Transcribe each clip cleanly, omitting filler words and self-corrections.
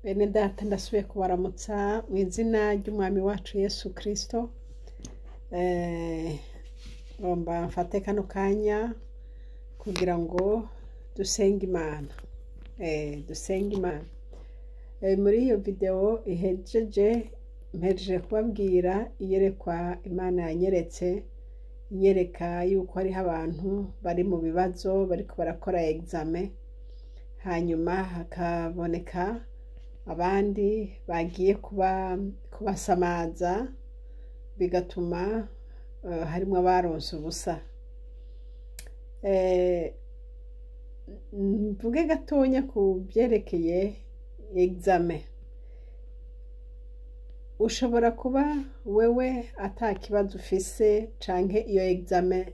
Bene data ndasubiye kubaramutsa mu izina ry'umwami wacu Yesu Kristo. Ngomba mfate kano kanya kugira ngo dusenge Imana. Dusenge Imana. Muri iyo video mpejeje kubabwira iyerekwa Imana yanyeretse, inyereka yuko hariho abantu bari mu bibazo bariko barakora examen, hanyuma hakaboneka abandi bagiye kubasamaza bigatuma harimo abaronse ubusa. Mvuge gatonya ku byerekeye examen. Ushobora kuba wewe ata kibazo ufise canke iyo examen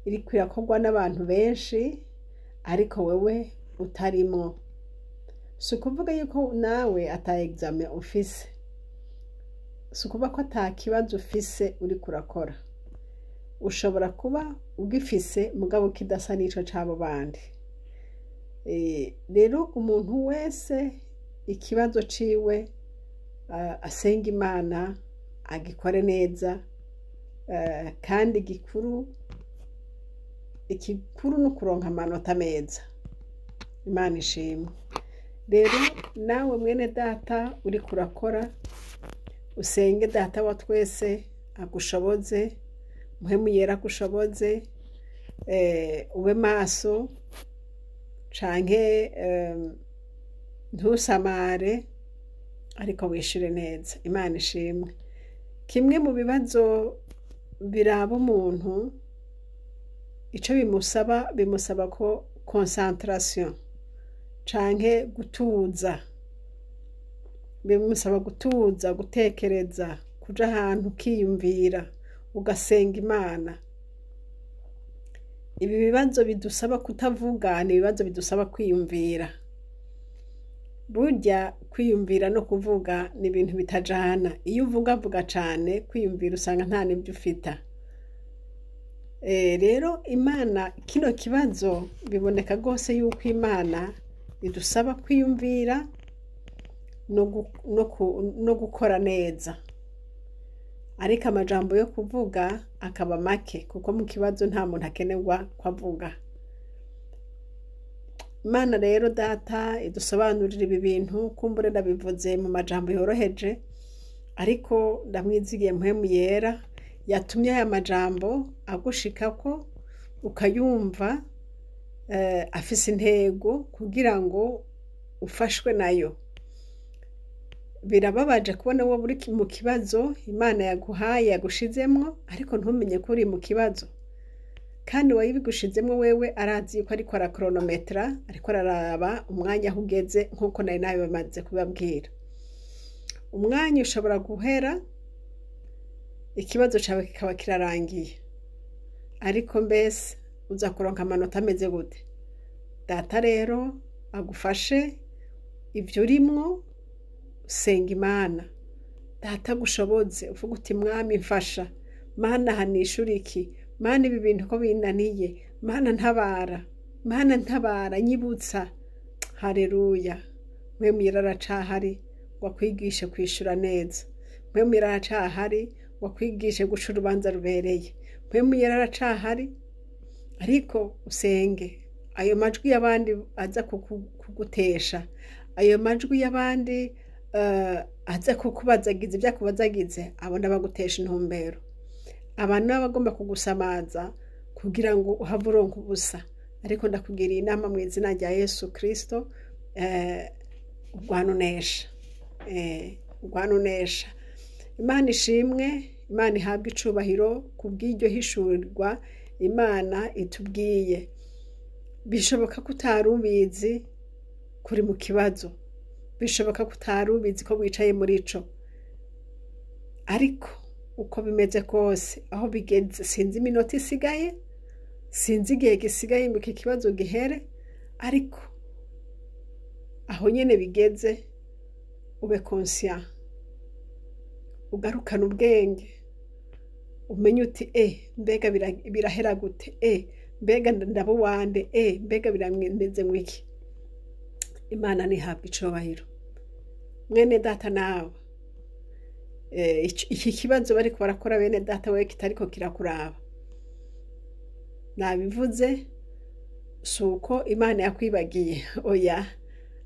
iri kwirakorwa n'abantu benshi ariko wewe utarimwo. Si ukuvuga yuko nawe ata examen ufise, si ukuvuga ko ata kibazo ufise uri kurakora. Ushobora kuba ugifise mugabo kidasa n'ico c'abo bandi. Rero umuntu wese ikibazo ciwe asenga Imana agikore neza, kandi igikuru no kuronka amanota meza. Imana ishimwe. Rero nawe mwene data uri kurakora, usenge data wa twese agushoboze, muhemu yera agushoboze, ube maso canke ntusamare ariko wishure neza. Imana ishimwe. Kimwe mu bibazo biraba umuntu, ico bimusaba ko concentration canke gutuza, bimusaba gutuza, gutekereza, kuja ahantu ukiyumvira ugasenga Imana. Ibi bibazo bidusaba kutavuga, ni ibibazo bidusaba kwiyumvira. Burya kwiyumvira no kuvuga ni ibintu bitajana. Iyo uvuga cane, kwiyumvira usanga nta nibyo ufita. Rero Imana, kino kibazo biboneka rwose yuko Imana idusaba kwiyumvira no gukora neza, ariko amajambo yo kuvuga akaba make, kuko mu kibazo nta muntu akenerwa kwavuga. Imana rero data idusobanurira ibi bintu, kumbure ndabivuze mu majambo yoroheje, ariko ndamwizigiye muhemu yera yatumye aya majambo agushikako ukayumva afise intego kugira ngo ufashwe nayo. Birababaje kubona wowe uri mu kibazo Imana yaguhaye yagushizemwo, ariko ntumenye ko uri mu kibazo, kandi wayibigushizemwo wewe arazi yuko ariko arakronometra, ariko araraba umwanya aho ugeze, nkuko nari bamaze kubabwira. Umwanya ushobora guhera, ikibazo cawe kikaba kirarangiye, ariko mbese uza kuronka amanota ameze gute? Data rero agufashe ivyo urimwo, usenga Imana. Data agushoboze, uvuga uti Mwami mfasha, Mana hanishura iki, Mana ibi bintu ko binaniye, Mana ntabara, nyibutsa. Haleluya. Mwemu yera aracahari wakwigishe kwishura neza. Mwemu yera aracahari wakwigishe guca urubanza rubereye. Mwemu yera aracahari, ariko usenge. Ayo majwi y'abandi aza kugutesha, ayo majwi y'abandi aza kukubazagiza ibyakubazagize, abo ndabagutesha intumbero. Abantu bagomba kugusamaza kugira ngo uhave uronka ubusa, ariko ndakugiriye inama mu izina rya Yesu Kristo, urwanunesha. Imana ishimwe, Imana ihabwe icubahiro kubw'iryo hishurirwa Imana itubwiye. Bishoboka ko utari ubizi kuri mu kibazo, bishoboka ko utari ubizi ko wicaye muri ico, ariko uko bimeze kose aho bigeze, sinzi iminota isigaye, sinzi igihe gisigaye ngo iki kibazo gihere, ariko aho nyene bigeze ube conscient, ugarukana ubwenge, umenye uti mbega birahera gute, mbega ndabo wande, mbega birameze mwiki. Imana nihabwe icubahiro. mwene data nawe iki kibazo bariko barakora bene data wewe kitariko kirakuraba. Nabivuze si uko Imana yakwibagiye, oya,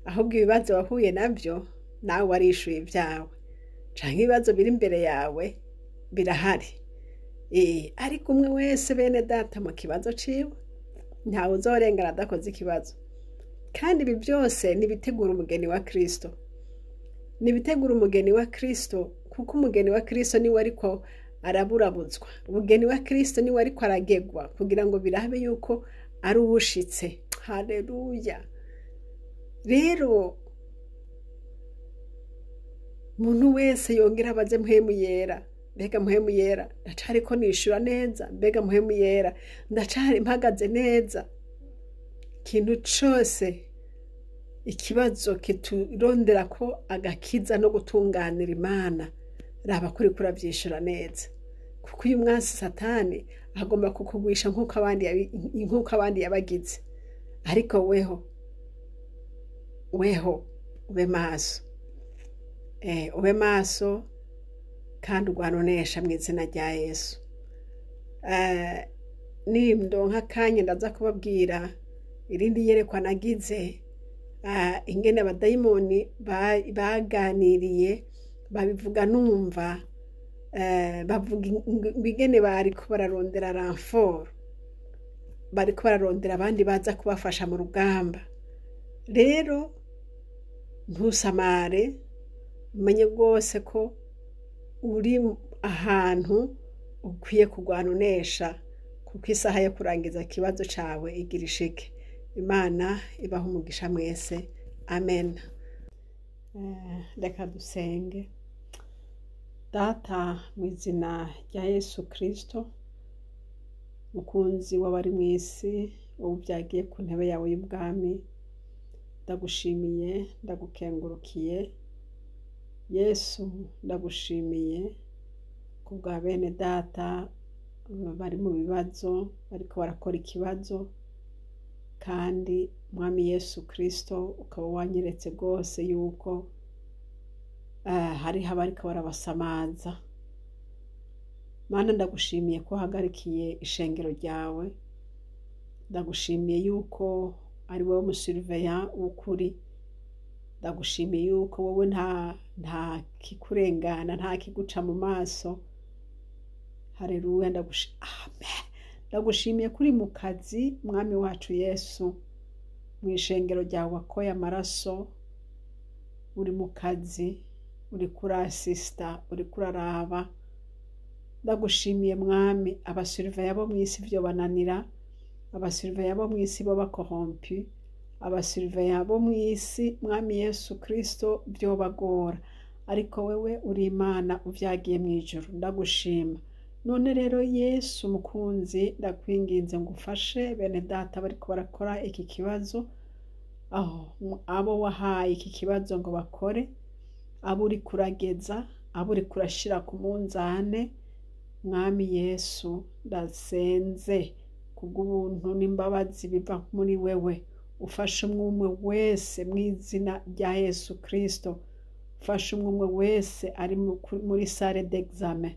ahubwo ibibazo wahuye nabyo nawe warishuye ibyawe, canke ibibazo biri imbere yawe birahari. Ariko umwe wese bene data mu kibazo ciwe, ntawe uzorengana adakoze ikibazo. Kandi ibi byose nibitegura umugeni wa Kristo, nibitegura umugeni wa Kristo, kuko umugeni wa Kristo niwe ariko araburabuzwa. Umugeni wa Kristo niwe ariko aragegwa kugira ngo birabe yuko ari uwushitse. Haleluya. Rero umuntu wese yongera abaze mpwemu yera, mbega mpwemu yera ndacariko nishura neza, mbega mpwemu yera ndacari mpagaze neza. Ikintu cose, ikibazo kiturondera ko agakiza no gutunganira Imana, raba kuri kuravyishura neza, kuko uyu mwasi Satani agomba kukugwisha nk'uko abandi yabagize. Ariko weho ube maso, ube maso kandi ugwanonesha mu izina rya Yesu. Ndonka akanya ndaza kubabwira irindi yerekwa nagize, ingene abadayimoni baganiriye, babivuga numva, bavuga ingene bariko bararondera renfort, bariko bararondera abandi baza kubafasha mu rugamba. Rero ntusamare, umenye rwose ko uri ahantu ukwiye kugwanonesha, kuko isaha yo kurangiza ikibazo cawe igira ishike. Imana ibaha umugisha mwese, amen. Reka dusenge. Data, mu izina rya Yesu Kristo, mukunzi w'abari mu isi, wowe ubyagiye ku ntebe yawe y'ubwami, ndagushimiye, ndagukengurukiye. Yesu, ndagushimiye ku bwa bene data bari mu bibazo, bariko barakora ikibazo, kandi Mwami Yesu Kristo ukaba wanyeretse rwose yuko hariho abariko barabasamaza. Mana, ndagushimiye ko hagarikiye ishengero ryawe, ndagushimiye yuko ari wowe musurveya w'ukuri, ndagushimiye yuko wowe nta kikurengana, nta kiguca mu maso. Haleluya. Amen. Ndagushimiye kuri mu kazi, Mwami wacu Yesu, mu ishengero ryawe wakoye amaraso, uri mu kazi, uri kurasista, uri kuraraba. Ndagushimiye Mwami, abasurveya bo mw'isi vyo bananira, abasurveya bo mw'isi bo bakorompi, abasurveya bo mw'isi Mwami Yesu Kristo vyo bagora, ariko wewe uri Imana uvyagiye mw'ijuru. Ndagushima. None rero Yesu mukunzi, ndakwinginze ngo ufashe bene data bariko barakora iki kibazo, abo wahaye iki kibazo ngo bakore, abo uri kurageza, abo uri kurashira ku munzane. Mwami Yesu, ndasenze kubw'ubuntu n'imbabazi biva muri wewe, ufashe umwe wese mu izina rya Yesu Kristo, ufashe umwe wese ari muri salle d'examen,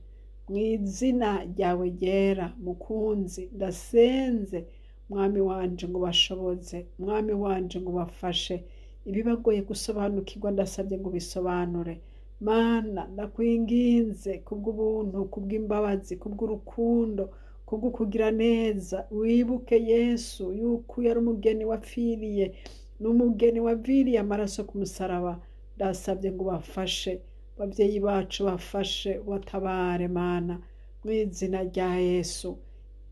mu izina ryawe ryera. Mukunzi, ndasenze Mwami wanje ngo bashoboze, Mwami wanje ngo bafashe, ibibagoye gusobanukirwa ndasabye ngo bisobanure. Mana, ndakwinginze kubw'ubuntu, kubw'imbabazi, kubw'urukundo, kubw'ukugira neza, wibuke Yesu yuko yari umugeni wapfiriye, n'umugeni waviriye amaraso ku musaraba. Ndasabye ngo bafashe, bavyeyi bacu bafashe, batabare Mana, mu izina rya Yesu.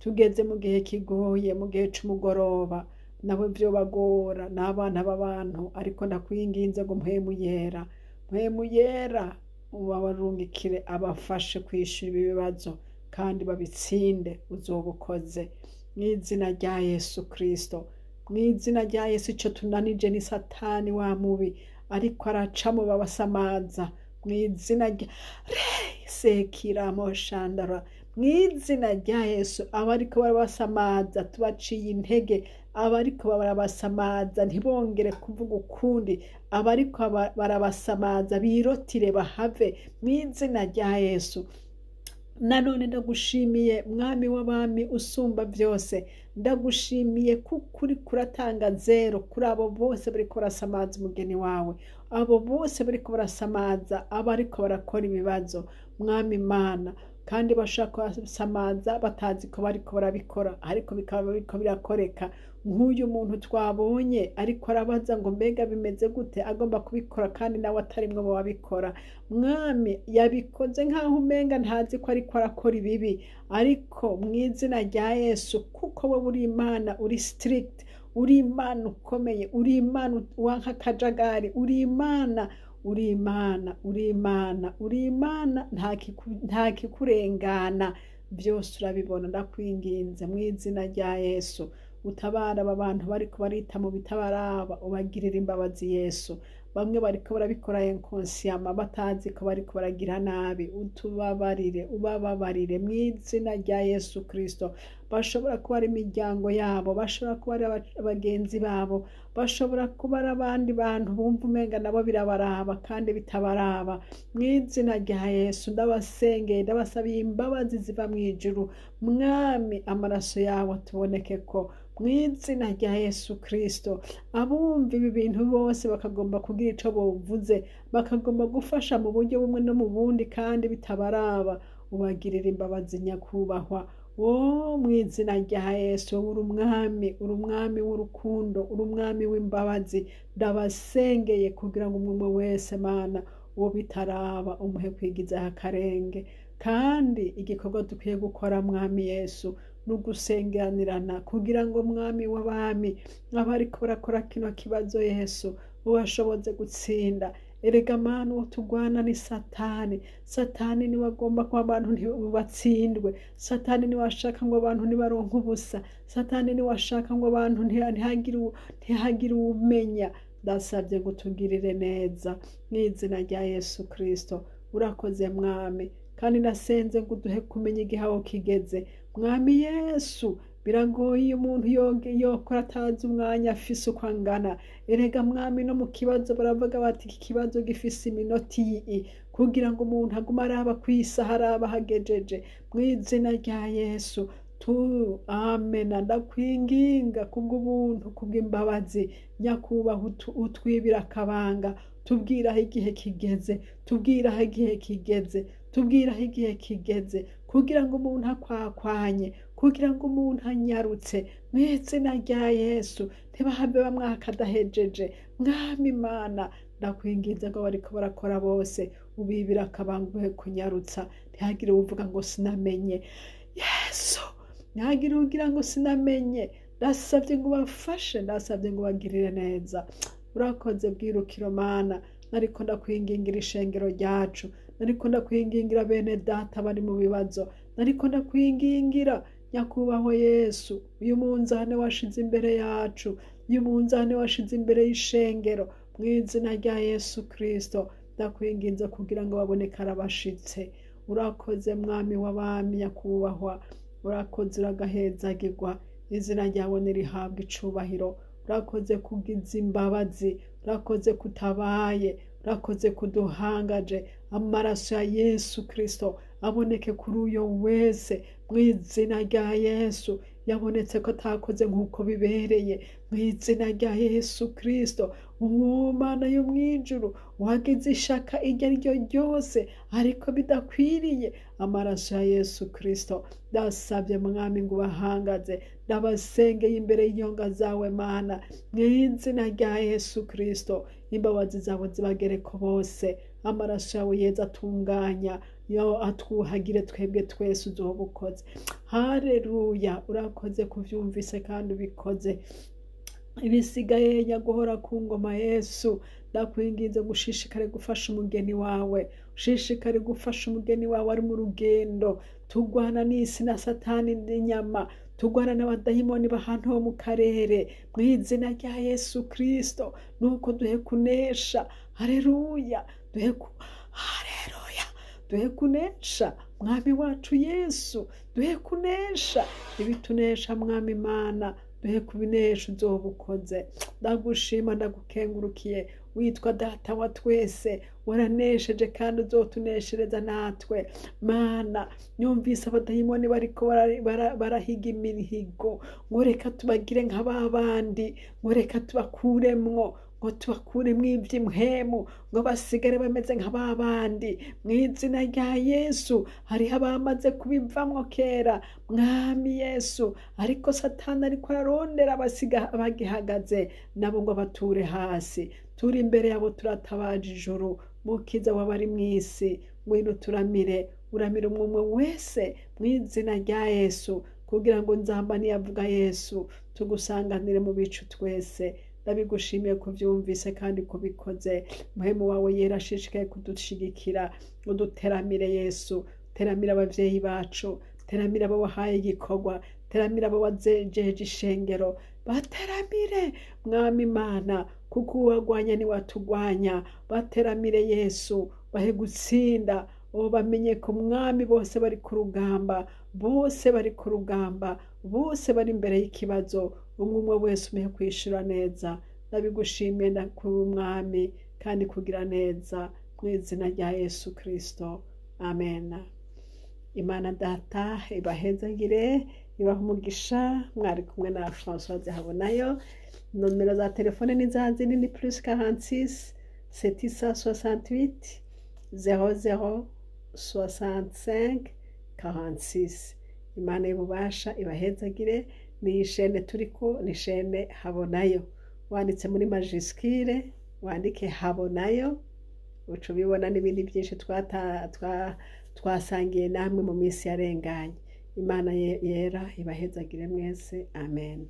Tugeze mu gihe kigoye, mu gihe c'umugoroba, nawe vyo bagora n'abana b'abantu, ariko ndakwinginze ngo mpwemu yera ubabarungikire abafashe kwishura ibi bibazo kandi babitsinde. Uzobukoze mu izina rya Yesu Kristo, mu izina rya Yesu. Ico tunanije ni Satani wa mubi ariko aracamo babasamaza, mu izina rya sekiramo shandara, mu izina rya Yesu. Abariko barabasamaza tubaciye intege, abariko barabasamaza ntibongere kuvuga ukundi, abariko barabasamaza birotire bahave mu izina rya Yesu. Nanone ndagushimiye mwami w'abami usumba byose, ndagushimiye kuko uriko uratanga zero kuri abo bose bariko barasamaza umugeni wawe, abo bose bariko barasamaza abariko barakora ibibazo mwami Mana, kandi bashaka kubasamaza batazi ko bariko barabikora ariko bikaba bariko birakoreka. Nk'uyu muntu twabonye ariko arabaza ngo mbega bimeze gute, agomba kubikora kandi nawe atarimwe mu babikora. Mwami yabikoze nk'aho umenga ntazi ko ariko arakora ibibi, ariko mu izina rya Yesu kuko wowe uri Imana, uri strict, uri Imana ukomeye, uri Imana wanka akajagari, uri Imana, uri Imana, uri Imana, uri Imana, nta kikurengana, byose urabibona. Ndakwinginze mu izina rya Yesu utabara aba bantu bariko barita mu bitabaraba, ubagirira imbabazi Yesu. Bamwe bariko barabikora inconsciemment batazi ko bariko baragira nabi, utubabarire, ubababarire mu izina rya Yesu Kristo. Bashobora kuba ari imiryango yabo, bashobora kuba ari abagenzi babo, bashobora kuba ari abandi bantu bumva umenga nabo birabaraba kandi bitabaraba. Mu izina rya Yesu ndabasengeye, ndabasabiye imbabazi ziva mu ijuru. Mwami amaraso yawe tuboneke ko mu izina rya Yesu Kristo. Abumva ibi bintu bose bakagomba kugira ico bovuze, bakagomba gufasha mu buryo bumwe no mu bundi kandi bitabaraba, ubagirira imbabazi nyakubahwa. Mu izina rya Yesu, uri umwami, uri umwami w'urukundo, uri umwami w'imbabazi. Ndabasengeye kugira ngo umwe wese Mana uwo bitaraba umuhe kwigizaho akarenge, kandi igikorwa dukwiye gukora mwami Yesu nugusengeranirana kugira ngo mwami w'abami abariko barakora kino kibazo Yesu ubashoboze gutsinda. Erega Mana uwo tugwana ni Satani. Satani niwe agomba ko abantu ntibatsindwe. Satani niwe ashaka ngo abantu ntibaronke ubusa. Satani niwe ashaka ngo abantu ntihagire umenya. Ndasabye gutugirire neza mu izina rya Yesu Kristo. Urakoze mwami, kandi nasenze ngo uduhe kumenya igihe aho kigeze. Mwami Yesu, biragoye iyo umuntu yokora atazi umwanya afise uko angana. Erega mwami no mu kibazo baravuga bati iki kibazo gifise iminota iyi, kugira ngo umuntu aguma araba kw'isaha araba hagejeje. Mu izina rya Yesu amen. Ndakwinginga kubw'ubuntu, kubw'imbabazi nyakubahwa, utwibira akabanga, tubwira aho igihe kigeze, tubwira aho igihe kigeze, tubwira aho igihe kigeze, kugira ngo umuntu akwakwanye, kugira ngo umuntu anyarutse mu izina rya Yesu. Ntibahave bamwaka adahejeje. Mwami Imana ndakwinginze ngo bariko barakora bose ubibira akabanga, uhe kunyarutsa. Ntihagire uvuga ngo sinamenye Yesu, ntihagire ugira ngo sinamenye. Ndasabye ngo bafashe, ndasabye ngo bagirire neza. Urakoze bwirukiro Mana. Nariko ndakwingingira ishengero ryacu, nariko ndakwingingira bene data bari mu bibazo, nariko ndakwingingira nyakubahwa Yesu. Uyu munzane washize imbere yacu, uyu munzane washize imbere y'ishengero, mu izina rya Yesu Kristo ndakwinginze kugira ngo baboneke arabashitse. Urakoze mwami w'abami nyakubahwa, urakoze uragahezagirwa, izina ryawe nirihabwa icubahiro. Urakoze kugiza imbabazi, urakoze kutabaye, urakoze kuduhangaje. Amaraso ya Yesu Kristo aboneke kuri uyo wese mu izina rya Yesu. Yabonetse ko atakoze nk'uko bibereye mu izina rya Yesu Kristo. Mana yo mwijuru, wagize ishaka iryo ari ryo ryose ariko bidakwiriye. Amaraso ya Yesu Kristo ndasabye mwami ngo ubahangaze. Ndabasengeye imbere y'inyonga zawe Mana mu izina rya Yesu Kristo. Imbabazi zawe zibagereko bose. Amaraso yawe yeza atunganya, yo atwuhagire twebwe twese uzobukoze. Haleluya. Urakoze kuvyumvise kandi ubikoze. Ibisigaye nyaguhora ku ngoma Yesu. Ndakwinginze gushishikare gufasha umugeni wawe, ushishikare gufasha umugeni wawe ari mu rugendo. Tugwana n'isi na Satani n'inyama, tugwana n'abadayimoni bahantu ho mu karere mu izina rya Yesu Kristo. Nuko duhe kunesha. Haleluya. Haleluya. Duhe kunesha mwami wacu Yesu, duhe kunesha ibitunesha mwami Mana. duhe kubinesha uzoba ukoze. Ndagushima ndagukengurukiye, witwa data wa twese, waranesheje kandi uzotuneshereza natwe. Mana, nyumvise abadayimoni bariko barahiga imihigo, ngo reka tubagire nka babandi, ngo reka tubakuremwo, ngo tubakuremwo ivy'impwemu, ngo basigare bameze nka babandi. Mw'izina rya Yesu, hariho abamaze kubivamwo kera, Mwami Yesu, ariko Satani ariko ararondera bagihagaze, nabo ngo bature hasi. Turi imbere yabo turatabaje ijuru, Mukiza w'abari mw'isi, ngwino turamire, uramire umwe wese mw'izina rya Yesu, kugira ngo nzamba niyavuga Yesu tugusanganire mu bicu twese. Ndabigushimiye kuvyumvise kandi kubikoze. Muhemu wawe yera ashishikaye kudushigikira, uduteramire Yesu, teramira abavyeyi bacu, teramira abo wahaye igikorwa, teramira abo wajeje ishengero, bateramire Mwami Imana, kuko uwagwanya ni watugwanya. Bateramire Yesu, bahe gutsinda. Bamenye ko Mwami bose bari ku rugamba, bose bari ku rugamba, bose bari imbere y'ikibazo. Umwe wese umehe kwishura neza. Ndabigushimiye ndakuba Mwami kandi kugira neza, mw'izina rya Yesu Kristo, amen. Imana Data ibahezagire, ibaha umugisha. Mwari kumwe na Françoise Habonayo. Nomero za telefone ni za zindi, ni +46 768 00 65 46. Imana y'ububasha ibahezagire. Ni ishene turiko, ni ishene Habonayo. Wanditse muri majuscule, wandike Habonayo, uca ubibona n'ibindi byinshi twasangiye namwe mu minsi yarenganye. Imana yera ibahezagire mwese, amen.